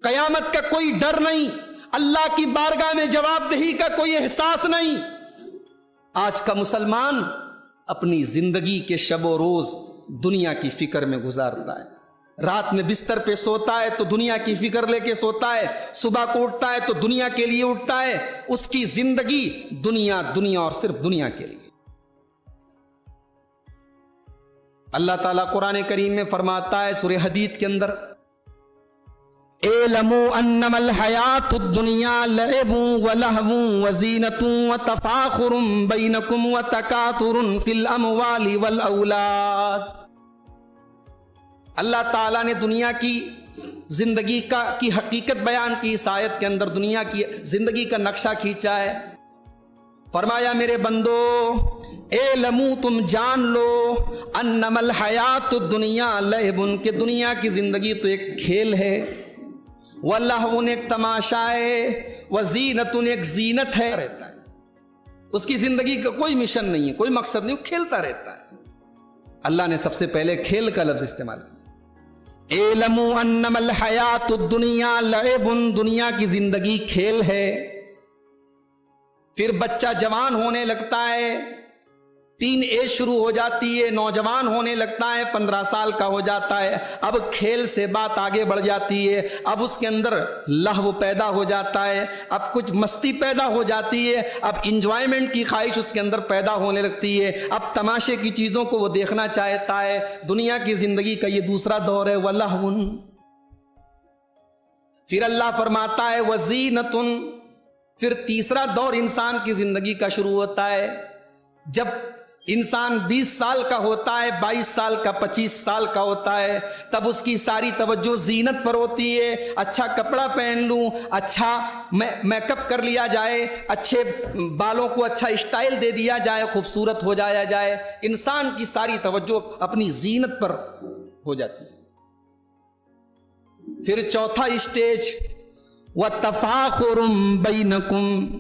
قیامت کا کوئی ڈر نہیں، اللہ کی بارگاہ میں جواب دہی کا کوئی احساس نہیں۔ آج کا مسلمان اپنی زندگی کے شب و روز دنیا کی فکر میں گزارتا ہے، رات میں بستر پہ سوتا ہے تو دنیا کی فکر لے کے سوتا ہے، صبح کو اٹھتا ہے تو دنیا کے لیے اٹھتا ہے، اس کی زندگی دنیا دنیا اور صرف دنیا کے لیے۔ اللہ تعالیٰ قرآن کریم میں فرماتا ہے سورہ حدید کے اندر، اعلموا انما الحیات الدنیا لعب ولہو وزینۃ وتفاخر بینکم وتکاثر فی الاموال والاولاد۔ اللہ تعالیٰ نے دنیا کی زندگی کی حقیقت بیان کی، اس آیت کے اندر دنیا کی زندگی کا نقشہ کھینچا ہے۔ فرمایا میرے بندو اعلموا، تم جان لو، انما الحیات الدنیا لعب، کہ دنیا کی زندگی تو ایک کھیل ہے، واللہو ایک تماشا ہے، وزینۃ ایک زینت ہے، رہتا ہے اس کی زندگی کا کوئی مشن نہیں ہے، کوئی مقصد نہیں، وہ کھیلتا رہتا ہے۔ اللہ نے سب سے پہلے کھیل کا لفظ استعمال کیا، اعلموا انما الحیات الدنیا لعب، دنیا کی زندگی کھیل ہے۔ پھر بچہ جوان ہونے لگتا ہے، ٹین ایج شروع ہو جاتی ہے، نوجوان ہونے لگتا ہے، 15 سال کا ہو جاتا ہے، اب کھیل سے بات آگے بڑھ جاتی ہے، اب اس کے اندر لہو پیدا ہو جاتا ہے، اب کچھ مستی پیدا ہو جاتی ہے، اب انجوائمنٹ کی خواہش اس کے اندر پیدا ہونے لگتی ہے، اب تماشے کی چیزوں کو وہ دیکھنا چاہتا ہے۔ دنیا کی زندگی کا یہ دوسرا دور ہے، وَلَهْوٌ۔ پھر اللہ فرماتا ہے وَزِینَةٌ، پھر تیسرا دور انسان کی زندگی کا شروع ہوتا ہے، جب انسان 20 سال کا ہوتا ہے، 22 سال کا، 25 سال کا ہوتا ہے، تب اس کی ساری توجہ زینت پر ہوتی ہے، اچھا کپڑا پہن لوں، اچھا میک اپ کر لیا جائے، اچھے بالوں کو اچھا اسٹائل دے دیا جائے، خوبصورت ہو جایا جائے، انسان کی ساری توجہ اپنی زینت پر ہو جاتی ہے۔ پھر چوتھا اسٹیج وَتَفَاخُرٌ بَيْنَكُمْ،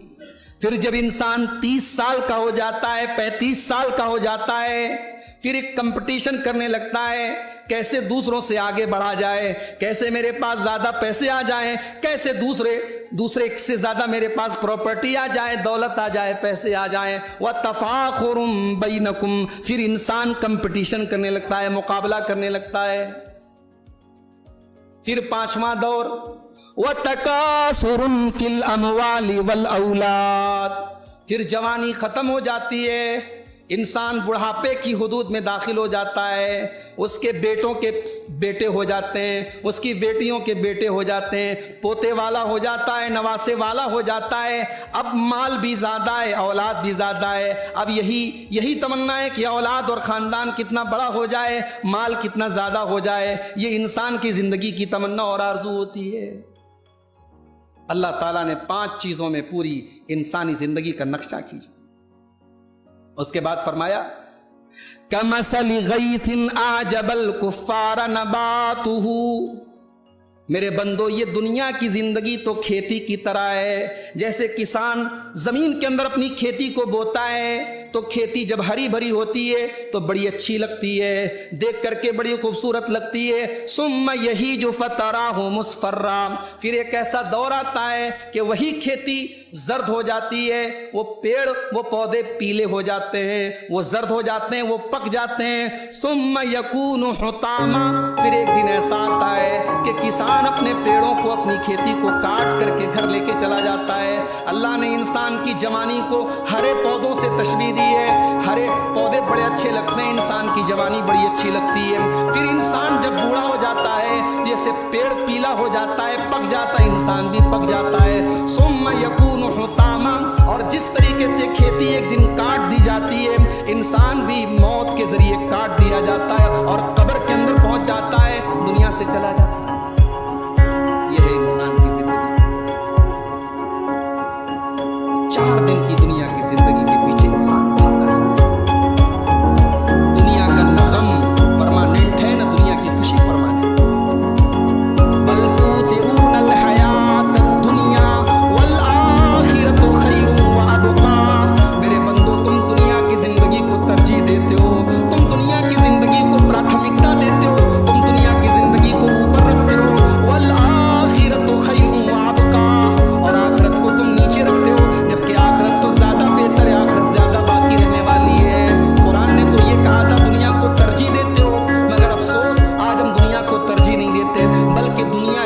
پھر جب انسان 30 سال کا ہو جاتا ہے، 35 سال کا ہو جاتا ہے، پھر ایک کمپٹیشن کرنے لگتا ہے، کیسے دوسروں سے آگے بڑھا جائے، کیسے میرے پاس زیادہ پیسے آ جائیں، کیسے دوسرے سے زیادہ میرے پاس پراپرٹی آ جائے، دولت آ جائے، پیسے آ جائیں۔ وَتَفَاخُرٌ بَيْنَكُمْ، پھر انسان کمپٹیشن کرنے لگتا ہے، مقابلہ کرنے لگتا ہے۔ پھر پانچواں دور وَتَكَاثُرٌ فِي الْأَمْوَالِ وَالْأَوْلَادِ، پھر جوانی ختم ہو جاتی ہے، انسان بڑھاپے کی حدود میں داخل ہو جاتا ہے، اس کے بیٹوں کے بیٹے ہو جاتے ہیں، اس کی بیٹیوں کے بیٹے ہو جاتے ہیں، پوتے والا ہو جاتا ہے، نواسے والا ہو جاتا ہے، اب مال بھی زیادہ ہے، اولاد بھی زیادہ ہے، اب یہی تمنا ہے کہ اولاد اور خاندان کتنا بڑا ہو جائے، مال کتنا زیادہ ہو جائے، یہ انسان کی زندگی کی تمنا اور آرزو ہوتی ہے۔ اللہ تعالیٰ نے 5 چیزوں میں پوری انسانی زندگی کا نقشہ کھینچ دیا۔ اس کے بعد فرمایا کَمَثَلِ غَيْثٍ أَعْجَبَ الْكُفَّارَ نَبَاتُهُ، میرے بندو یہ دنیا کی زندگی تو کھیتی کی طرح ہے، جیسے کسان زمین کے اندر اپنی کھیتی کو بوتا ہے تو کھیتی جب ہری بھری ہوتی ہے تو بڑی اچھی لگتی ہے، دیکھ کر کے بڑی خوبصورت لگتی ہے۔ ثم یہیج فتراہ مصفرا، پھر ایک ایسا دور آتا ہے کہ وہی کھیتی زرد ہو جاتی ہے، وہ پیڑ وہ پودے پیلے ہو جاتے ہیں، وہ زرد ہو جاتے ہیں، وہ پک جاتے ہیں۔ ثم یکون حطاما، پھر ایک دن ایسا آتا ہے کہ کسان اپنے پیڑوں کو، اپنی کھیتی کو کاٹ کر کے گھر لے کے چلا جاتا ہے۔ اللہ نے انسان کی جوانی کو ہرے پودوں سے تشبیہ دی ہے، ہرے پودے بڑے اچھے لگتے ہیں، انسان کی جوانی بڑی اچھی لگتی ہے۔ پھر انسان جب بوڑھا ہو جاتا ہے، جیسے پیڑ پیلا ہو جاتا ہے، پک جاتا ہے، انسان بھی پک جاتا ہے۔ ثم یکون حطاما، اور جس طریقے سے کھیتی ایک دن کاٹ دی جاتی ہے، انسان بھی موت کے ذریعے کاٹ دیا جاتا ہے اور قبر کے اندر پہنچ جاتا ہے، دنیا سے چلا جاتا ہے۔ یہ ہے انسان کی زندگی۔ 4 دن کی دنیا کی زندگی کے پیچھے انسان بھاگا جاتا ہے۔ دنیا کا نہ غم پرماننٹ ہے، نہ دنیا کی خوشی پرماننٹ۔ بل تؤثرون الحیات الدنیا والآخرۃ خیر وابقیٰ، میرے بندو تم دنیا کی زندگی کو ترجیح دیتے ہو، تم دنیا کی زندگی کو پراتھمکتا دیتے ہو، تم دنیا کی زندگی کو اوپر رکھتے